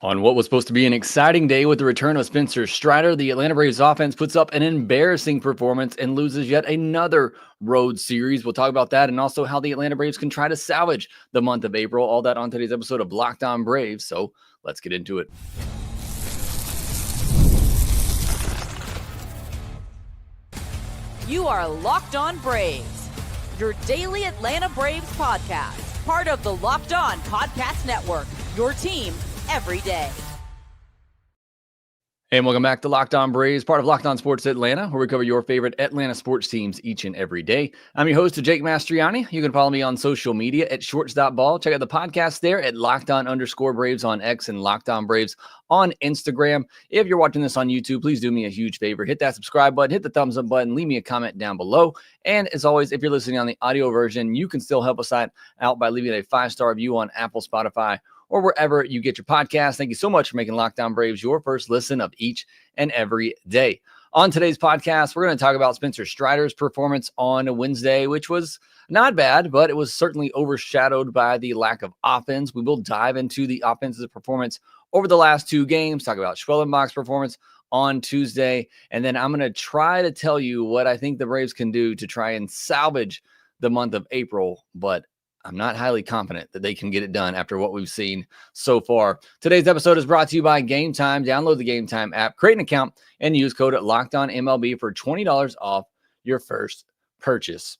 On what was supposed to be an exciting day with the return of Spencer Strider, the Atlanta Braves offense puts up an embarrassing performance and loses yet another road series. We'll talk about that and also how the Atlanta Braves can try to salvage the month of April. All that on today's episode of Locked On Braves. So let's get into it. You are Locked On Braves, your daily Atlanta Braves podcast, part of the Locked On Podcast Network, your team every day. Hey, and welcome back to Locked On Braves, part of Locked On Sports Atlanta, where we cover your favorite Atlanta sports teams each and every day. I'm your host, Jake Mastriani. You can follow me on social media at shorts.ball. Check out the podcast there at LockedOn_Braves on X and Locked On Braves on Instagram. If you're watching this on YouTube, please do me a huge favor. Hit that subscribe button, hit the thumbs up button, leave me a comment down below. And as always, if you're listening on the audio version, you can still help us out by leaving a 5-star review on Apple, Spotify, or wherever you get your podcast. Thank you so much for making Locked On Braves your first listen of each and every day. On today's podcast, we're going to talk about Spencer Strider's performance on Wednesday, which was not bad, but it was certainly overshadowed by the lack of offense. We will dive into the offensive performance over the last two games, talk about Schwellenbach's performance on Tuesday, and then I'm going to try to tell you what I think the Braves can do to try and salvage the month of April, but I'm not highly confident that they can get it done after what we've seen so far. Today's episode is brought to you by Gametime. Download the Gametime app, create an account, and use code LOCKEDONMLB for $20 off your first purchase.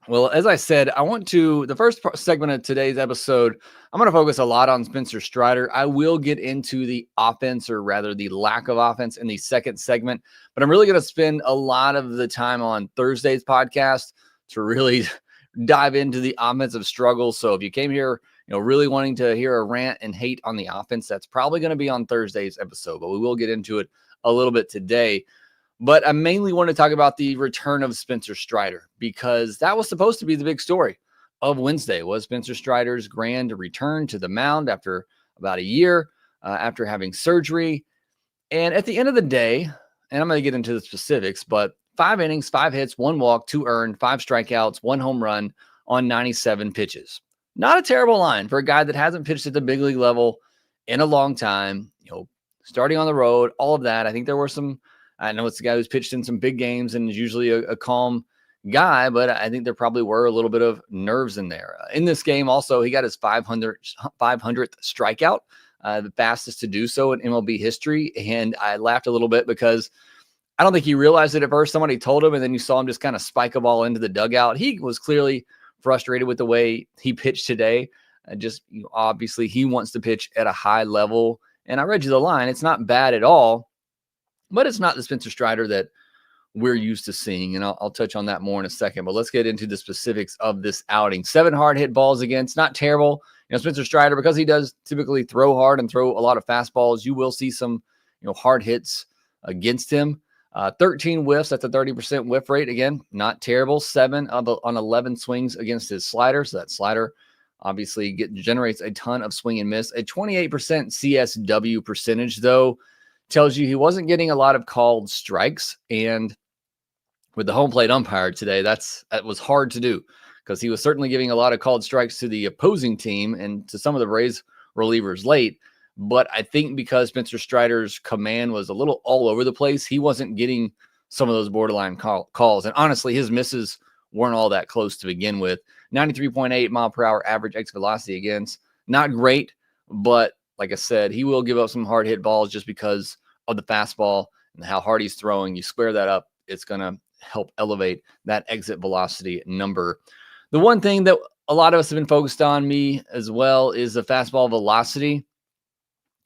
Well, as I said, the first segment of today's episode, I'm going to focus a lot on Spencer Strider. I will get into the offense, or rather the lack of offense, in the second segment, but I'm really going to spend a lot of the time on Thursday's podcast to really dive into the offensive struggles. So if you came here, really wanting to hear a rant and hate on the offense, that's probably going to be on Thursday's episode, but we will get into it a little bit today. But I mainly want to talk about the return of Spencer Strider, because that was supposed to be the big story of Wednesday, was Spencer Strider's grand return to the mound after about a year, after having surgery. And at the end of the day, and I'm going to get into the specifics, but 5 innings, 5 hits, 1 walk, 2 earned, 5 strikeouts, 1 home run on 97 pitches. Not a terrible line for a guy that hasn't pitched at the big league level in a long time, starting on the road, all of that. I think there were I know it's a guy who's pitched in some big games and is usually a calm guy, but I think there probably were a little bit of nerves in there. In this game also, he got his 500th strikeout, the fastest to do so in MLB history. And I laughed a little bit because I don't think he realized it at first. Somebody told him, and then you saw him just kind of spike a ball into the dugout. He was clearly frustrated with the way he pitched today. Obviously, he wants to pitch at a high level. And I read you the line. It's not bad at all, but it's not the Spencer Strider that we're used to seeing. And I'll touch on that more in a second. But let's get into the specifics of this outing. 7 hard hit balls against, not terrible. Spencer Strider, because he does typically throw hard and throw a lot of fastballs, you will see some hard hits against him. 13 whiffs, that's a 30% whiff rate. Again, not terrible. 7 on 11 swings against his slider. So that slider obviously generates a ton of swing and miss. A 28% CSW percentage, though, tells you he wasn't getting a lot of called strikes. And with the home plate umpire today, that was hard to do, because he was certainly giving a lot of called strikes to the opposing team and to some of the Rays relievers late. But I think because Spencer Strider's command was a little all over the place, he wasn't getting some of those borderline calls. And honestly, his misses weren't all that close to begin with. 93.8 mile per hour average exit velocity against. Not great, but like I said, he will give up some hard hit balls just because of the fastball and how hard he's throwing. You square that up, it's going to help elevate that exit velocity number. The one thing that a lot of us have been focused on, me as well, is the fastball velocity.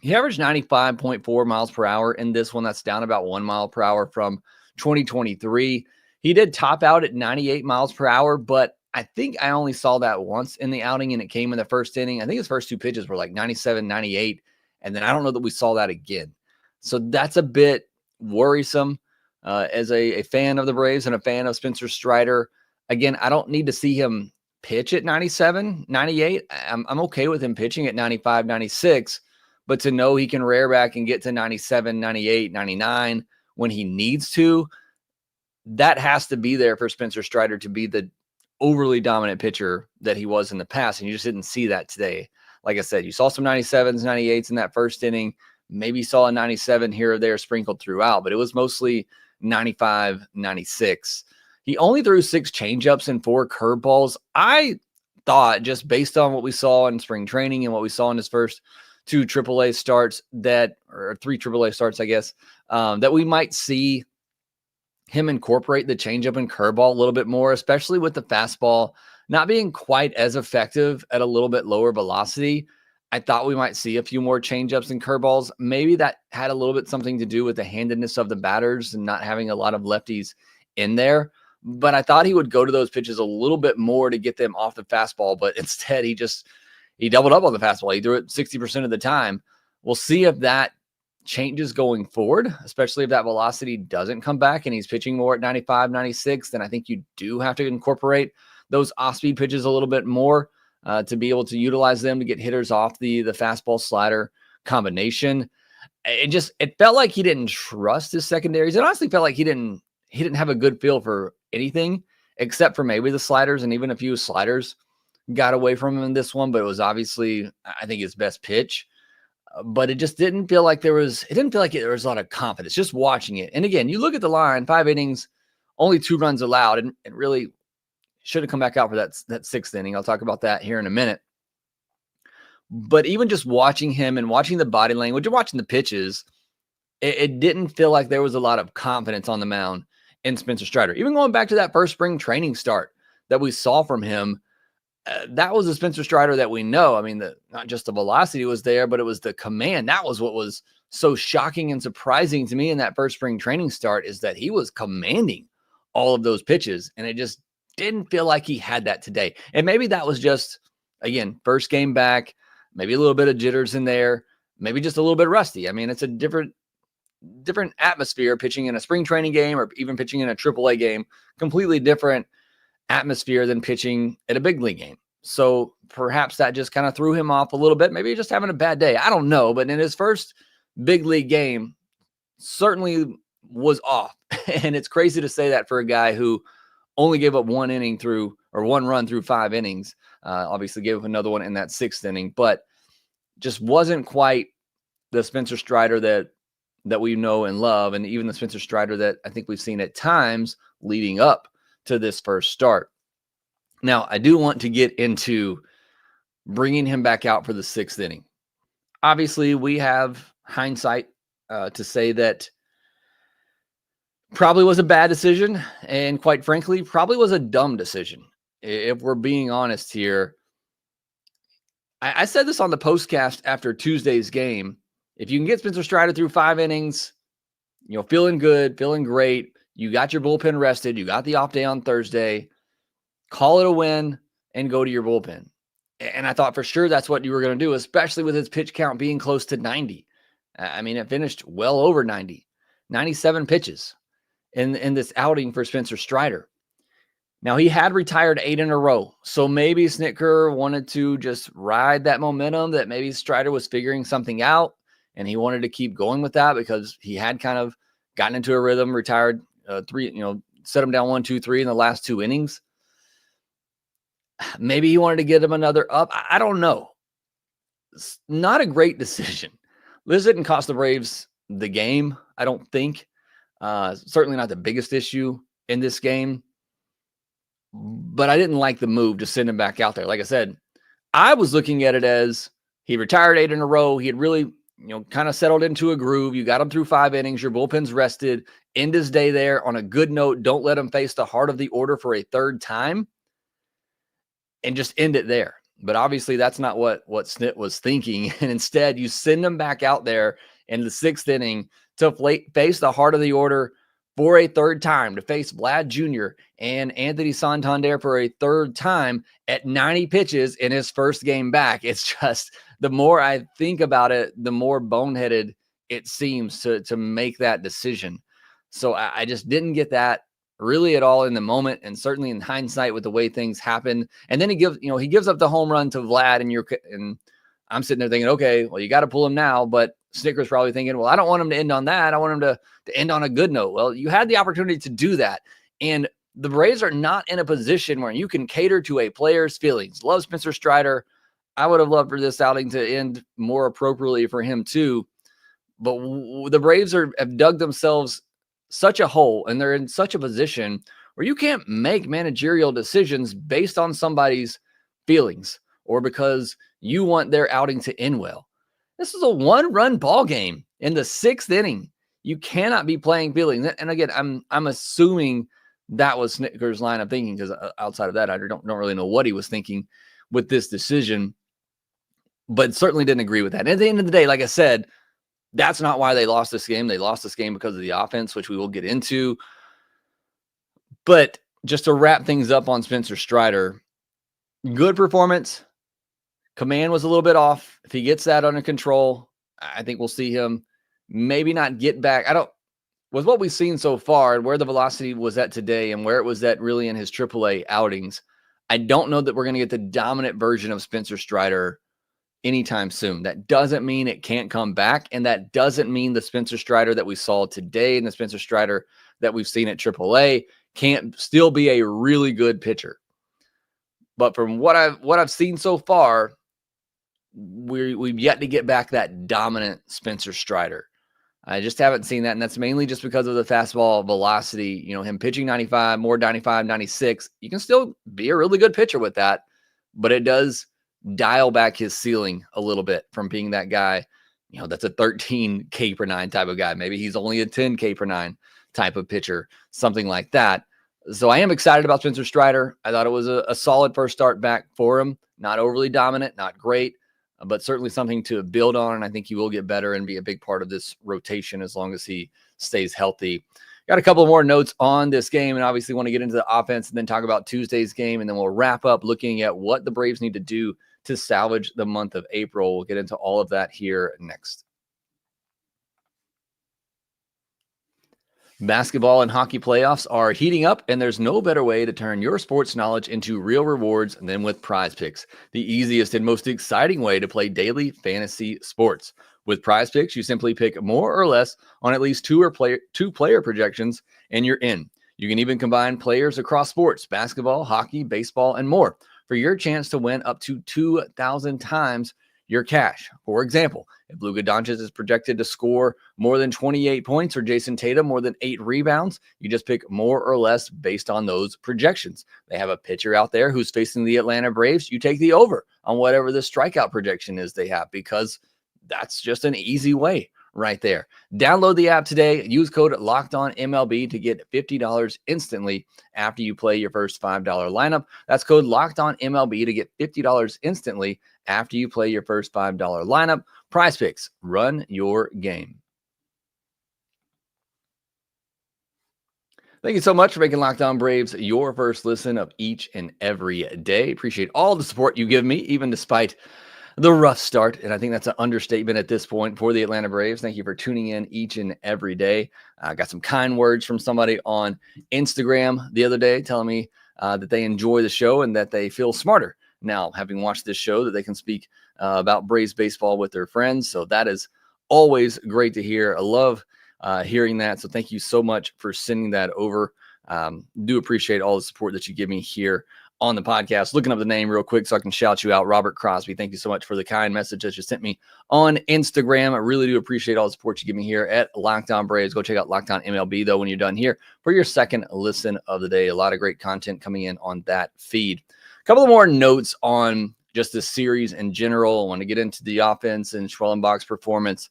He averaged 95.4 miles per hour in this one. That's down about 1 mile per hour from 2023. He did top out at 98 miles per hour, but I think I only saw that once in the outing, and it came in the first inning. I think his first 2 pitches were like 97, 98, and then I don't know that we saw that again. So that's a bit worrisome as a fan of the Braves and a fan of Spencer Strider. Again, I don't need to see him pitch at 97, 98. I'm okay with him pitching at 95, 96. But to know he can rear back and get to 97, 98, 99 when he needs to, that has to be there for Spencer Strider to be the overly dominant pitcher that he was in the past. And you just didn't see that today. Like I said, you saw some 97s, 98s in that first inning. Maybe saw a 97 here or there sprinkled throughout, but it was mostly 95, 96. He only threw 6 changeups and 4 curveballs. I thought, just based on what we saw in spring training and what we saw in his first 2 AAA starts, or 3 AAA starts, I guess, that we might see him incorporate the changeup and curveball a little bit more, especially with the fastball not being quite as effective at a little bit lower velocity. I thought we might see a few more changeups and curveballs. Maybe that had a little bit something to do with the handedness of the batters and not having a lot of lefties in there. But I thought he would go to those pitches a little bit more to get them off the fastball. But instead, he doubled up on the fastball. He threw it 60% of the time. We'll see if that changes going forward, especially if that velocity doesn't come back and he's pitching more at 95, 96. Then I think you do have to incorporate those off-speed pitches a little bit more to be able to utilize them to get hitters off the fastball slider combination. It felt like he didn't trust his secondaries. It honestly felt like he didn't have a good feel for anything except for maybe the sliders, and even a few sliders got away from him in this one, but it was obviously, I think, his best pitch. But it just didn't feel like there was a lot of confidence just watching it. And again, you look at the line, 5 innings, only 2 runs allowed, and really should have come back out for that 6th inning. I'll talk about that here in a minute. But even just watching him and watching the body language and watching the pitches, it didn't feel like there was a lot of confidence on the mound in Spencer Strider. Even going back to that first spring training start that we saw from him, that was the Spencer Strider that we know. I mean, not just the velocity was there, but it was the command. That was what was so shocking and surprising to me in that first spring training start, is that he was commanding all of those pitches, and it just didn't feel like he had that today. And maybe that was just, again, first game back, maybe a little bit of jitters in there, maybe just a little bit rusty. I mean, it's a different atmosphere pitching in a spring training game or even pitching in a AAA game, completely different atmosphere than pitching at a big league game. So perhaps that just kind of threw him off a little bit. Maybe just having a bad day. I don't know. But in his first big league game, certainly was off. And it's crazy to say that for a guy who only gave up 1 run through 5 innings. Obviously gave up another one in that 6th inning, but just wasn't quite the Spencer Strider that we know and love, and even the Spencer Strider that I think we've seen at times leading up to this first start. Now, I do want to get into bringing him back out for the 6th inning. Obviously, we have hindsight to say that probably was a bad decision, and quite frankly, probably was a dumb decision. If we're being honest here, I said this on the postcast after Tuesday's game. If you can get Spencer Strider through 5 innings, feeling good, feeling great, you got your bullpen rested, you got the off day on Thursday, call it a win and go to your bullpen. And I thought for sure that's what you were going to do, especially with his pitch count being close to 90. I mean, it finished well over 90, 97 pitches in this outing for Spencer Strider. Now, he had retired 8 in a row, so maybe Snitker wanted to just ride that momentum that maybe Strider was figuring something out, and he wanted to keep going with that because he had kind of gotten into a rhythm, retired 3, set him down 1, 2, 3 in the last 2 innings. Maybe he wanted to get him another up. I don't know. It's not a great decision. This didn't cost the Braves the game, I don't think. Certainly not the biggest issue in this game. But I didn't like the move to send him back out there. Like I said, I was looking at it as he retired 8 in a row. He had really, kind of settled into a groove. You got him through 5 innings. Your bullpen's rested. End his day there on a good note. Don't let him face the heart of the order for a 3rd time. And just end it there. But obviously that's not what Snit was thinking. And instead you send him back out there in the 6th inning to face the heart of the order for a 3rd time, to face Vlad Jr. and Anthony Santander for a 3rd time at 90 pitches in his first game back. It's just, the more I think about it, the more boneheaded it seems to make that decision. So I just didn't get that really at all in the moment, and certainly in hindsight with the way things happened. And then he gives up the home run to Vlad, and I'm sitting there thinking, okay, well, you got to pull him now. But Snicker's probably thinking, well, I don't want him to end on that. I want him to end on a good note. Well, you had the opportunity to do that. And the Braves are not in a position where you can cater to a player's feelings. Love Spencer Strider. I would have loved for this outing to end more appropriately for him too. But the Braves have dug themselves such a hole, and they're in such a position where you can't make managerial decisions based on somebody's feelings or because you want their outing to end well. This is a one-run ball game in the 6th inning. You cannot be playing feelings. And again, I'm assuming that was Snitker's line of thinking, because outside of that, I don't really know what he was thinking with this decision, but certainly didn't agree with that. And at the end of the day, like I said, that's not why they lost this game. They lost this game because of the offense, which we will get into. But just to wrap things up on Spencer Strider, good performance. Command was a little bit off. If he gets that under control, I think we'll see him maybe not get back. With what we've seen so far and where the velocity was at today and where it was at really in his AAA outings, I don't know that we're going to get the dominant version of Spencer Strider anytime soon. That doesn't mean it can't come back, and that doesn't mean the Spencer Strider that we saw today and the Spencer Strider that we've seen at AAA can't still be a really good pitcher. But from what I've seen so far, we've yet to get back that dominant Spencer Strider. I just haven't seen that, and that's mainly just because of the fastball velocity. Him pitching 95, more 95, 96. You can still be a really good pitcher with that, but it does dial back his ceiling a little bit from being that guy, that's a 13 K per 9 type of guy. Maybe he's only a 10 K per 9 type of pitcher, something like that. So I am excited about Spencer Strider. I thought it was a solid first start back for him. Not overly dominant, not great, but certainly something to build on. And I think he will get better and be a big part of this rotation as long as he stays healthy. Got a couple more notes on this game, and obviously want to get into the offense and then talk about Tuesday's game. And then we'll wrap up looking at what the Braves need to do to salvage the month of April. We'll get into all of that here next. Basketball and hockey playoffs are heating up, and there's no better way to turn your sports knowledge into real rewards than with PrizePicks, the easiest and most exciting way to play daily fantasy sports. With PrizePicks, you simply pick more or less on at least two player projections, and you're in. You can even combine players across sports, basketball, hockey, baseball, and more, for your chance to win up to 2,000 times your cash. For example, if Luka Doncic is projected to score more than 28 points or Jason Tatum more than 8 rebounds, you just pick more or less based on those projections. They have a pitcher out there who's facing the Atlanta Braves. You take the over on whatever the strikeout projection is they have, because that's just an easy way right there. Download the app today. Use code LOCKEDONMLB to get $50 instantly after you play your first $5 lineup. That's code LOCKEDONMLB to get $50 instantly after you play your first $5 lineup. PrizePicks, run your game. Thank you so much for making Locked On Braves your first listen of each and every day. Appreciate all the support you give me, even despite the rough start. And I think that's an understatement at this point for the Atlanta Braves. Thank you for tuning in each and every day. I got some kind words from somebody on Instagram the other day telling me that they enjoy the show and that they feel smarter now, having watched this show, that they can speak about Braves baseball with their friends. So that is always great to hear. I love hearing that. So thank you so much for sending that over. Do appreciate all the support that you give me here on the podcast. Looking up the name real quick so I can shout you out. Robert Crosby, thank you so much for the kind message that you sent me on Instagram. I really do appreciate all the support you give me here at Locked On Braves. Go check out Locked On MLB, though, when you're done here for your second listen of the day. A lot of great content coming in on that feed. A couple of more notes on just this series in general. I want to get into the offense and Schwellenbach's performance.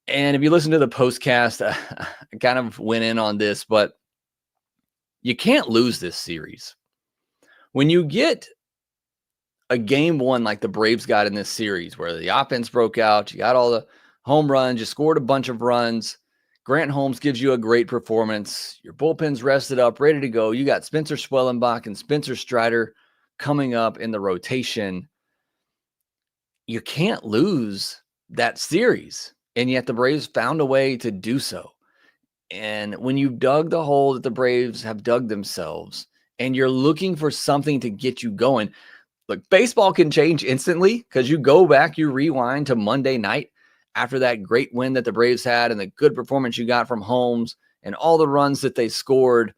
And if you listen to the postcast, I kind of went in on this, but you can't lose this series. When you get a game one like the Braves got in this series, where the offense broke out, you got all the home runs, you scored a bunch of runs, Grant Holmes gives you a great performance, your bullpen's rested up, ready to go, you got Spencer Schwellenbach and Spencer Strider coming up in the rotation, you can't lose that series. And yet the Braves found a way to do so. And when you dug the hole that the Braves have dug themselves, and you're looking for something to get you going, look, baseball can change instantly, because you go back, you rewind to Monday night after that great win that the Braves had and the good performance you got from Holmes and all the runs that they scored.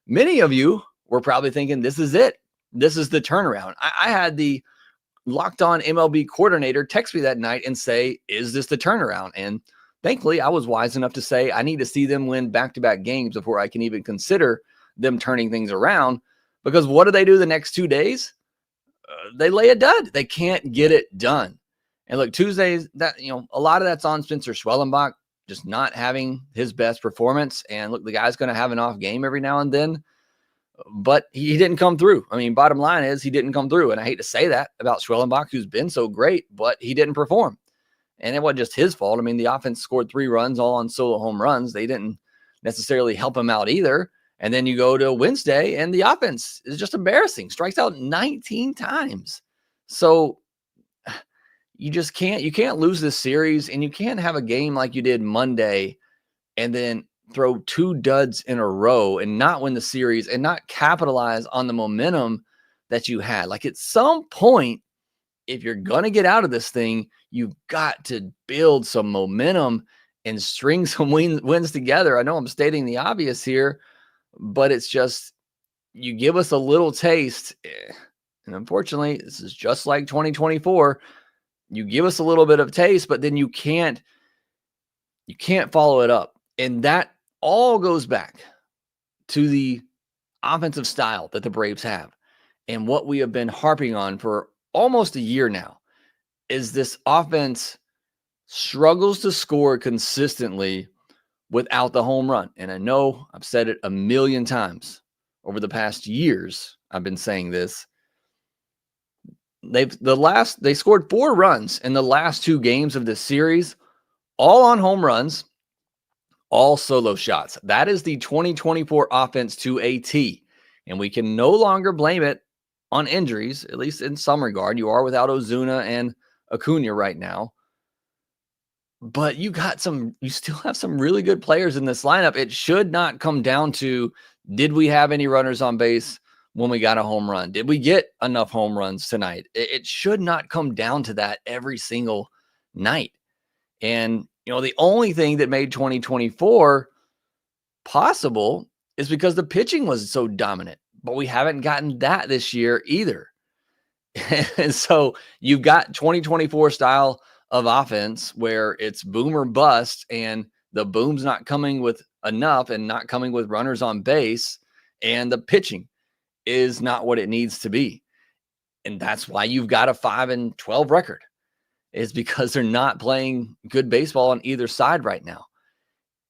Many of you were probably thinking, this is it. This is the turnaround. I had the Locked On MLB coordinator text me that night and say, is this the turnaround? And thankfully, I was wise enough to say, I need to see them win back-to-back games before I can even consider them turning things around. Because what do they do the next 2 days? They lay a dud. They can't get it done. And look, Tuesdays, that, a lot of that's on Spencer Schwellenbach just not having his best performance. And look, the guy's going to have an off game every now and then, but he didn't come through. I mean, bottom line is he didn't come through. And I hate to say that about Schwellenbach, who's been so great, but he didn't perform. And it wasn't just his fault. I mean, the offense scored 3 runs, all on solo home runs. They didn't necessarily help him out either. And then you go to Wednesday and the offense is just embarrassing. Strikes out 19 times. So you can't lose this series, and you can't have a game like you did Monday and then throw 2 duds in a row and not win the series and not capitalize on the momentum that you had. Like, at some point, if you're going to get out of this thing, you've got to build some momentum and string some wins together. I know I'm stating the obvious here, but it's just, you give us a little taste. And unfortunately, this is just like 2024. You give us a little bit of taste, but then you can't follow it up. And that all goes back to the offensive style that the Braves have. And what we have been harping on for almost a year now is this offense struggles to score consistently without the home run. And I know I've said it a million times over the past years. I've been saying this. They scored 4 runs in the last 2 games of this series, all on home runs, all solo shots. That is the 2024 offense to a T. And we can no longer blame it on injuries, at least in some regard. You are without Ozuna and Acuna right now. But you still have some really good players in this lineup. It should not come down to, did we have any runners on base when we got a home run? Did we get enough home runs tonight? It should not come down to that every single night. And, the only thing that made 2024 possible is because the pitching was so dominant, but we haven't gotten that this year either. And so you've got 2024 style of offense where it's boom or bust, and the boom's not coming with enough and not coming with runners on base, and the pitching is not what it needs to be. And that's why you've got a 5-12 record, is because they're not playing good baseball on either side right now.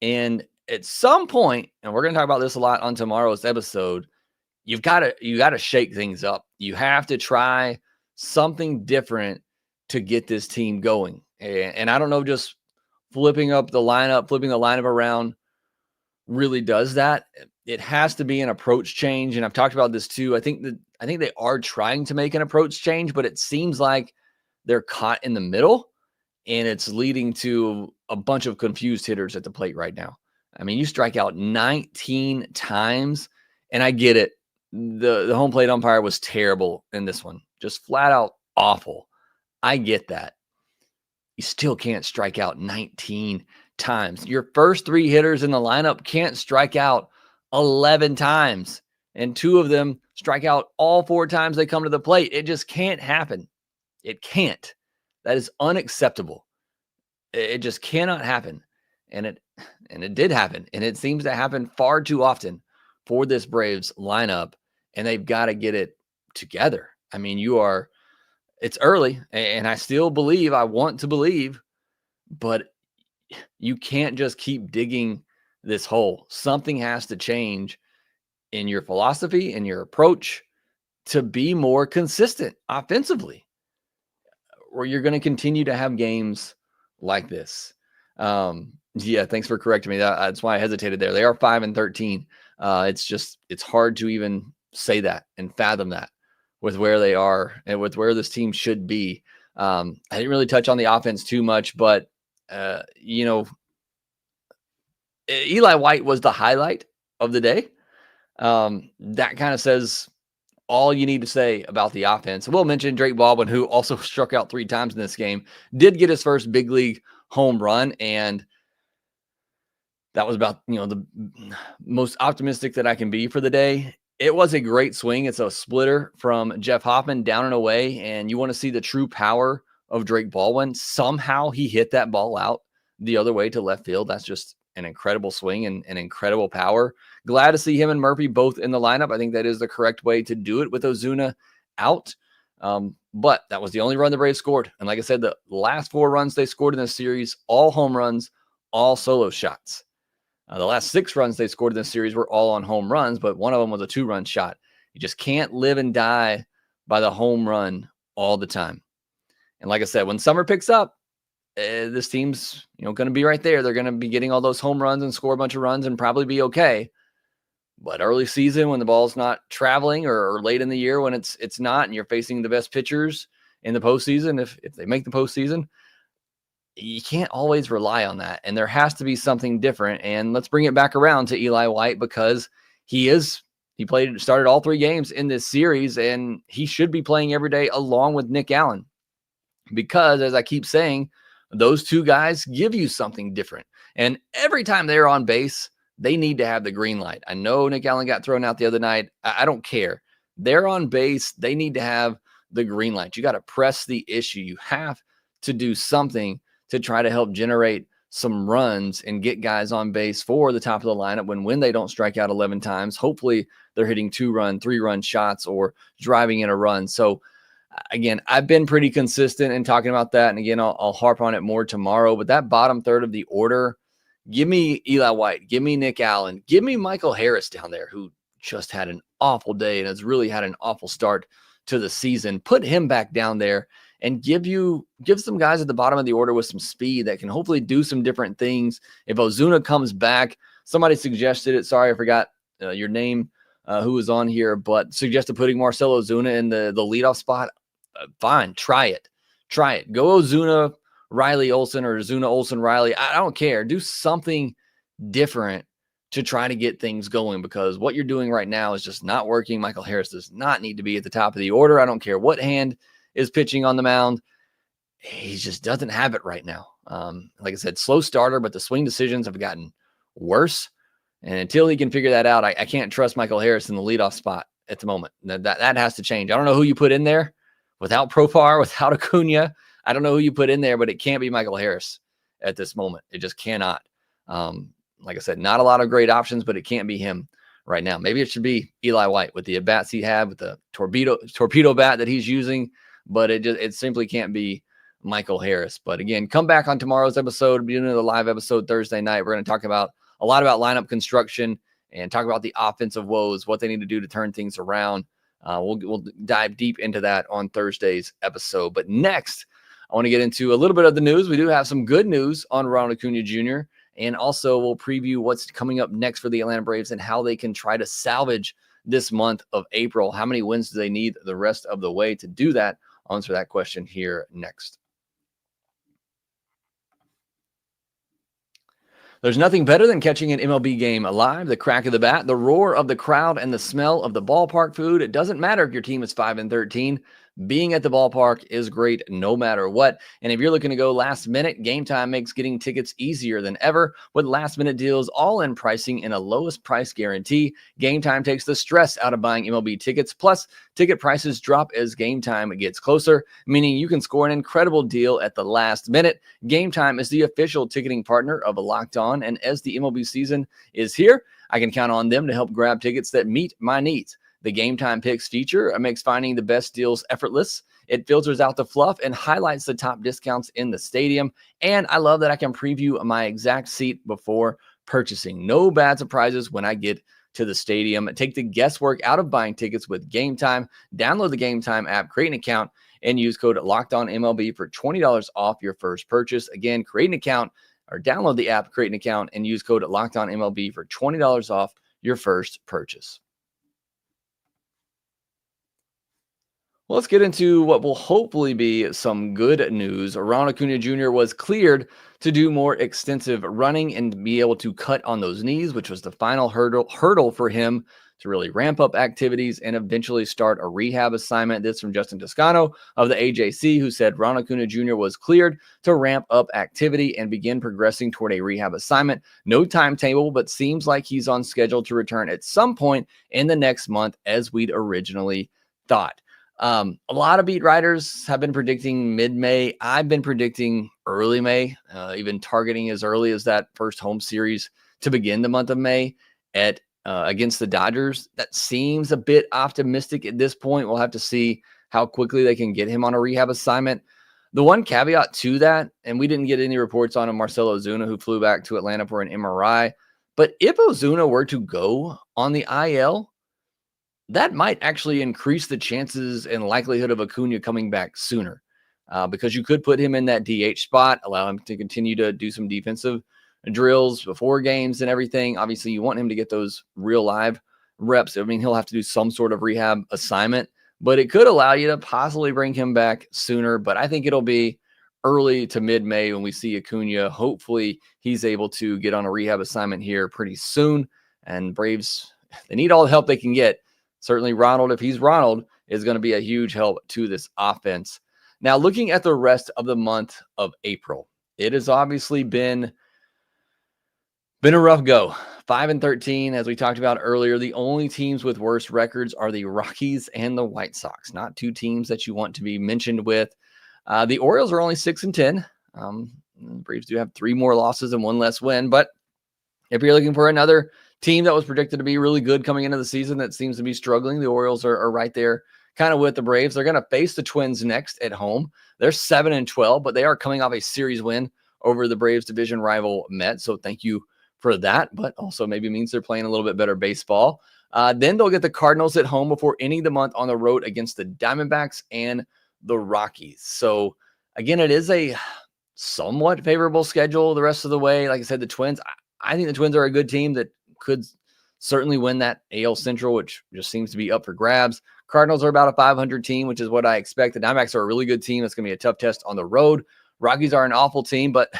And at some point, and we're going to talk about this a lot on tomorrow's episode, you got to shake things up. You have to try something different to get this team going. And I don't know, just flipping the lineup around really does that. It has to be an approach change. And I've talked about this too. I think they are trying to make an approach change, but it seems like they're caught in the middle, and it's leading to a bunch of confused hitters at the plate right now. I mean, you strike out 19 times, and I get it. The home plate umpire was terrible in this one, just flat out awful. I get that. You still can't strike out 19 times. Your first 3 hitters in the lineup can't strike out 11 times, and 2 of them strike out all 4 times they come to the plate. It just can't happen. It can't. That is unacceptable. It just cannot happen. And it did happen. And it seems to happen far too often for this Braves lineup. And they've got to get it together. I mean, it's early, and I still believe, I want to believe, but you can't just keep digging this hole. Something has to change in your philosophy, in your approach, to be more consistent offensively, or you're going to continue to have games like this. Yeah, thanks for correcting me. That's why I hesitated there. They are 5-13. It's hard to even say that and fathom that with where they are and with where this team should be. I didn't really touch on the offense too much, but Eli White was the highlight of the day. That kind of says all you need to say about the offense. We'll mention Drake Baldwin, who also struck out 3 times in this game, did get his first big league home run, and that was about the most optimistic that I can be for the day. It was a great swing. It's a splitter from Jeff Hoffman down and away, and you want to see the true power of Drake Baldwin. Somehow he hit that ball out the other way to left field. That's just an incredible swing and an incredible power. Glad to see him and Murphy both in the lineup. I think that is the correct way to do it with Ozuna out. But that was the only run the Braves scored. And like I said, the last 4 runs they scored in this series, all home runs, all solo shots. The last 6 runs they scored in this series were all on home runs, but one of them was a 2-run shot. You just can't live and die by the home run all the time. And like I said, when summer picks up, this team's going to be right there. They're going to be getting all those home runs and score a bunch of runs and probably be okay. But early season, when the ball's not traveling, or late in the year when it's not, and you're facing the best pitchers in the postseason, if they make the postseason, you can't always rely on that. And there has to be something different. And let's bring it back around to Eli White, because he started all 3 games in this series, and he should be playing every day along with Nick Allen. Because, as I keep saying, those 2 guys give you something different. And every time they're on base, they need to have the green light. I know Nick Allen got thrown out the other night. I don't care. They're on base. They need to have the green light. You got to press the issue. You have to do something to try to help generate some runs and get guys on base for the top of the lineup when they don't strike out 11 times. Hopefully they're hitting 2-run, 3-run shots or driving in a run. So again, I've been pretty consistent in talking about that. And again, I'll harp on it more tomorrow, but that bottom third of the order, give me Eli White, give me Nick Allen, give me Michael Harris down there, who just had an awful day and has really had an awful start to the season. Put him back down there and give some guys at the bottom of the order with some speed that can hopefully do some different things. If Ozuna comes back, somebody suggested it. Sorry, I forgot your name, who was on here, but suggested putting Marcell Ozuna in the leadoff spot. Fine, try it. Go Ozuna, Riley Olsen, or Ozuna, Olsen, Riley. I don't care. Do something different to try to get things going, because what you're doing right now is just not working. Michael Harris does not need to be at the top of the order. I don't care what hand is pitching on the mound. He just doesn't have it right now. Like I said, slow starter, but the swing decisions have gotten worse. And until he can figure that out, I can't trust Michael Harris in the leadoff spot at the moment. That has to change. I don't know who you put in there without Profar, without Acuna. I don't know who you put in there, but it can't be Michael Harris at this moment. It just cannot. Like I said, not a lot of great options, but it can't be him right now. Maybe it should be Eli White with the at-bats he had, with the torpedo bat that he's using, but it simply can't be Michael Harris. But again, come back on tomorrow's episode, beginning of the live episode Thursday night. We're going to talk about a lot about lineup construction and talk about the offensive woes, what they need to do to turn things around. We'll dive deep into that on Thursday's episode. But next, I want to get into a little bit of the news. We do have some good news on Ronald Acuna Jr., and also we'll preview what's coming up next for the Atlanta Braves and how they can try to salvage this month of April. How many wins do they need the rest of the way to do that? I'll answer that question here next. There's nothing better than catching an MLB game live. The crack of the bat, the roar of the crowd, and the smell of the ballpark food. It doesn't matter if your team is 5-13. Being at the ballpark is great no matter what. And if you're looking to go last minute, Gametime makes getting tickets easier than ever with last minute deals, all-in pricing, and a lowest price guarantee. Gametime takes the stress out of buying MLB tickets. Plus, ticket prices drop as Gametime gets closer, meaning you can score an incredible deal at the last minute. Gametime is the official ticketing partner of Locked On, and as the MLB season is here, I can count on them to help grab tickets that meet my needs. The Gametime Picks feature makes finding the best deals effortless. It filters out the fluff and highlights the top discounts in the stadium. And I love that I can preview my exact seat before purchasing. No bad surprises when I get to the stadium. Take the guesswork out of buying tickets with Gametime. Download the Gametime app, create an account, and use code LOCKEDONMLB for $20 off your first purchase. Again, create an account or download the app, create an account, and use code LOCKEDONMLB for $20 off your first purchase. Well, let's get into what will hopefully be some good news. Ronald Acuna Jr. was cleared to do more extensive running and be able to cut on those knees, which was the final hurdle for him to really ramp up activities and eventually start a rehab assignment. This from Justin Toscano of the AJC, who said Ronald Acuna Jr. was cleared to ramp up activity and begin progressing toward a rehab assignment. No timetable, but seems like he's on schedule to return at some point in the next month, as we'd originally thought. A lot of beat writers have been predicting mid-May. I've been predicting early May, even targeting as early as that first home series to begin the month of May at against the Dodgers. That seems a bit optimistic at this point. We'll have to see how quickly they can get him on a rehab assignment. The one caveat to that, and we didn't get any reports on Marcell Ozuna, who flew back to Atlanta for an MRI, but if Ozuna were to go on the IL, that might actually increase the chances and likelihood of Acuna coming back sooner, because you could put him in that DH spot, allow him to continue to do some defensive drills before games and everything. Obviously, you want him to get those real live reps. I mean, he'll have to do some sort of rehab assignment, but it could allow you to possibly bring him back sooner. But I think it'll be early to mid-May when we see Acuna. Hopefully, he's able to get on a rehab assignment here pretty soon. And Braves, they need all the help they can get. Certainly Ronald, if he's Ronald, is going to be a huge help to this offense. Now, looking at the rest of the month of April, it has obviously been a rough go. 5-13, as we talked about earlier. The only teams with worse records are the Rockies and the White Sox, not two teams that you want to be mentioned with. The Orioles are only 6-10. The Braves do have 3 more losses and 1 less win, but if you're looking for another team that was predicted to be really good coming into the season that seems to be struggling, the Orioles are right there kind of with the Braves. They're going to face the Twins next at home. They're 7-12, but they are coming off a series win over the Braves division rival Mets. So thank you for that, but also maybe means they're playing a little bit better baseball. Then they'll get the Cardinals at home before ending the month on the road against the Diamondbacks and the Rockies. So again, it is a somewhat favorable schedule the rest of the way. Like I said, the Twins, I think the Twins are a good team that could certainly win that AL Central, which just seems to be up for grabs. Cardinals are about a 500 team, which is what I expect. The Diamondbacks are a really good team. That's going to be a tough test on the road. Rockies are an awful team, but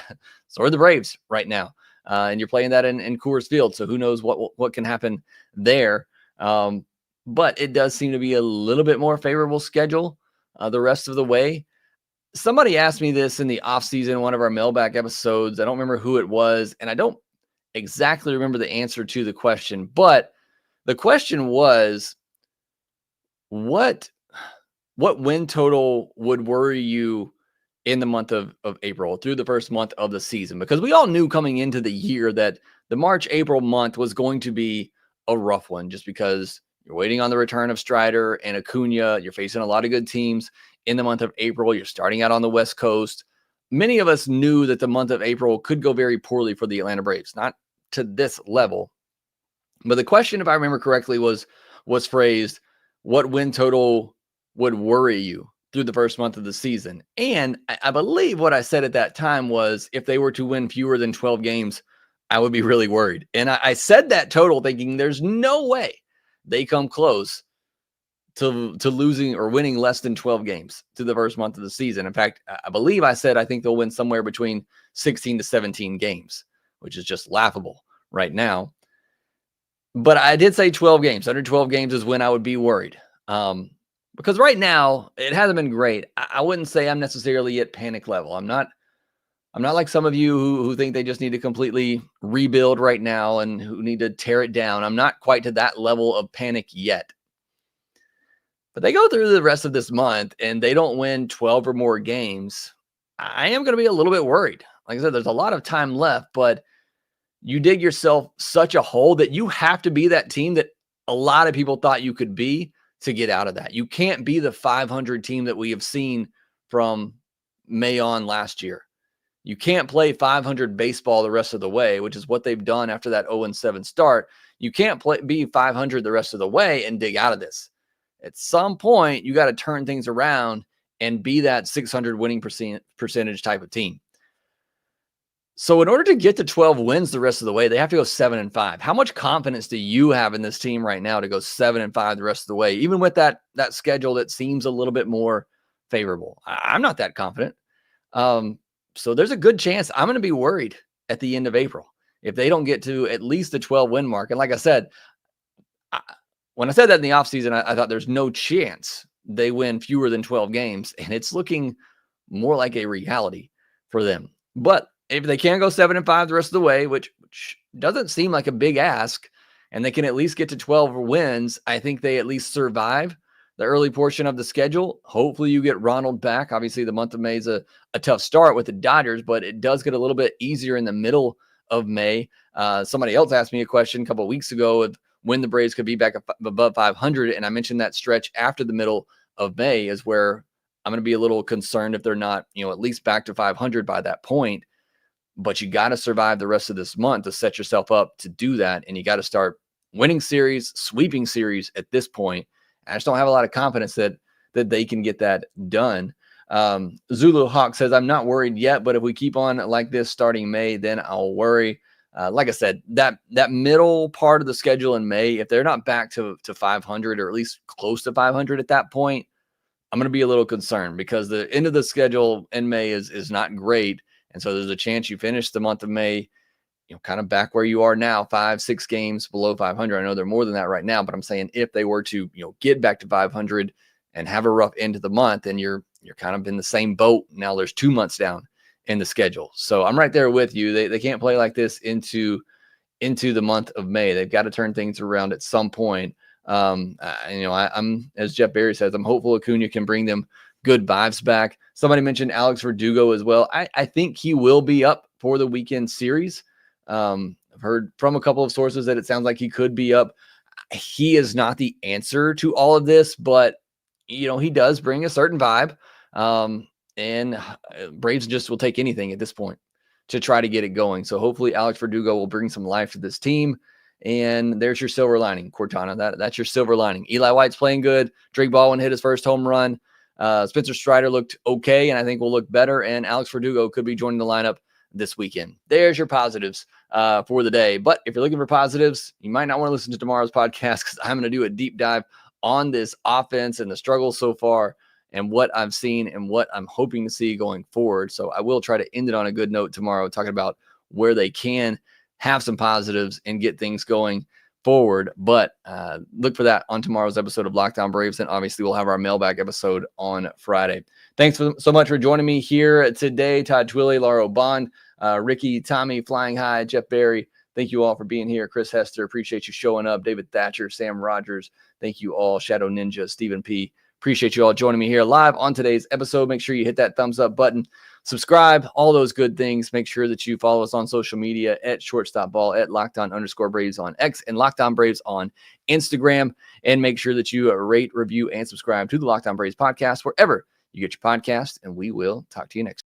so are the Braves right now. And you're playing that in Coors Field, so who knows what can happen there. But it does seem to be a little bit more favorable schedule the rest of the way. Somebody asked me this in the offseason, one of our mailbag episodes. I don't remember who it was, and I don't exactly remember the answer to the question, but the question was, what win total would worry you in the month of April through the first month of the season? Because we all knew coming into the year that the March-April month was going to be a rough one, just because you're waiting on the return of Strider and Acuna. You're facing a lot of good teams in the month of April. You're starting out on the West Coast. Many of us knew that the month of April could go very poorly for the Atlanta Braves, not to this level. But the question, if I remember correctly, was phrased, what win total would worry you through the first month of the season? And I believe what I said at that time was, if they were to win fewer than 12 games, I would be really worried. And I said that total thinking there's no way they come close to losing or winning less than 12 games through the first month of the season. In fact, I believe I said I think they'll win somewhere between 16 to 17 games, which is just laughable right now. But I did say 12 games. Under 12 games is when I would be worried. Because right now, it hasn't been great. I wouldn't say I'm necessarily at panic level. I'm not like some of you who think they just need to completely rebuild right now and who need to tear it down. I'm not quite to that level of panic yet. But they go through the rest of this month and they don't win 12 or more games, I am going to be a little bit worried. Like I said, there's a lot of time left, but you dig yourself such a hole that you have to be that team that a lot of people thought you could be to get out of that. You can't be the 500 team that we have seen from May on last year. You can't play 500 baseball the rest of the way, which is what they've done after that 0-7 start. You can't be 500 the rest of the way and dig out of this. At some point, you got to turn things around and be that 600 winning percentage type of team. So in order to get to 12 wins the rest of the way, they have to go 7-5. How much confidence do you have in this team right now to go 7-5 the rest of the way, even with that schedule that seems a little bit more favorable? I'm not that confident. So there's a good chance I'm going to be worried at the end of April if they don't get to at least the 12 win mark. And like I said, when I said that in the offseason, I thought there's no chance they win fewer than 12 games, and it's looking more like a reality for them. But if they can go 7-5 the rest of the way, which doesn't seem like a big ask, and they can at least get to 12 wins, I think they at least survive the early portion of the schedule. Hopefully you get Ronald back. Obviously, the month of May is a tough start with the Dodgers, but it does get a little bit easier in the middle of May. Somebody else asked me a question a couple of weeks ago of when the Braves could be back above 500, and I mentioned that stretch after the middle of May is where I'm going to be a little concerned if they're not, at least back to 500 by that point. But you got to survive the rest of this month to set yourself up to do that. And you got to start winning series, sweeping series at this point. I just don't have a lot of confidence that they can get that done. Zulu Hawk says, I'm not worried yet, but if we keep on like this starting May, then I'll worry. Like I said, that middle part of the schedule in May, if they're not back to 500 or at least close to 500 at that point, I'm going to be a little concerned because the end of the schedule in May is not great. And so there's a chance you finish the month of May, kind of back where you are now, 5-6 games below 500. I know they're more than that right now, but I'm saying if they were to, get back to 500 and have a rough end of the month, then you're kind of in the same boat. Now there's 2 months down in the schedule. So I'm right there with you. They can't play like this into the month of May. They've got to turn things around at some point. I'm, as Jeff Barry says, I'm hopeful Acuna can bring them good vibes back. Somebody mentioned Alex Verdugo as well. I think he will be up for the weekend series. I've heard from a couple of sources that it sounds like he could be up. He is not the answer to all of this, but he does bring a certain vibe. And Braves just will take anything at this point to try to get it going. So hopefully Alex Verdugo will bring some life to this team. And there's your silver lining, Cortana. That's your silver lining. Eli White's playing good. Drake Baldwin hit his first home run. Spencer Strider looked okay, and I think will look better. And Alex Verdugo could be joining the lineup this weekend. There's your positives for the day. But if you're looking for positives, you might not want to listen to tomorrow's podcast because I'm going to do a deep dive on this offense and the struggles so far and what I've seen and what I'm hoping to see going forward. So I will try to end it on a good note tomorrow, talking about where they can have some positives and get things going forward. But look for that on tomorrow's episode of Locked On Braves. And obviously we'll have our mailbag episode on Friday. Thanks so much for joining me here today. Todd Twilley, Lauro Bond, Ricky, Tommy, Flying High, Jeff Barry. Thank you all for being here. Chris Hester, appreciate you showing up. David Thatcher, Sam Rogers. Thank you all. Shadow Ninja, Stephen P. Appreciate you all joining me here live on today's episode. Make sure you hit that thumbs up button, subscribe, all those good things. Make sure that you follow us on social media at shortstopball, at LockedOn_Braves on X, and Locked On Braves on Instagram. And make sure that you rate, review, and subscribe to the Locked On Braves podcast wherever you get your podcast. And we will talk to you next.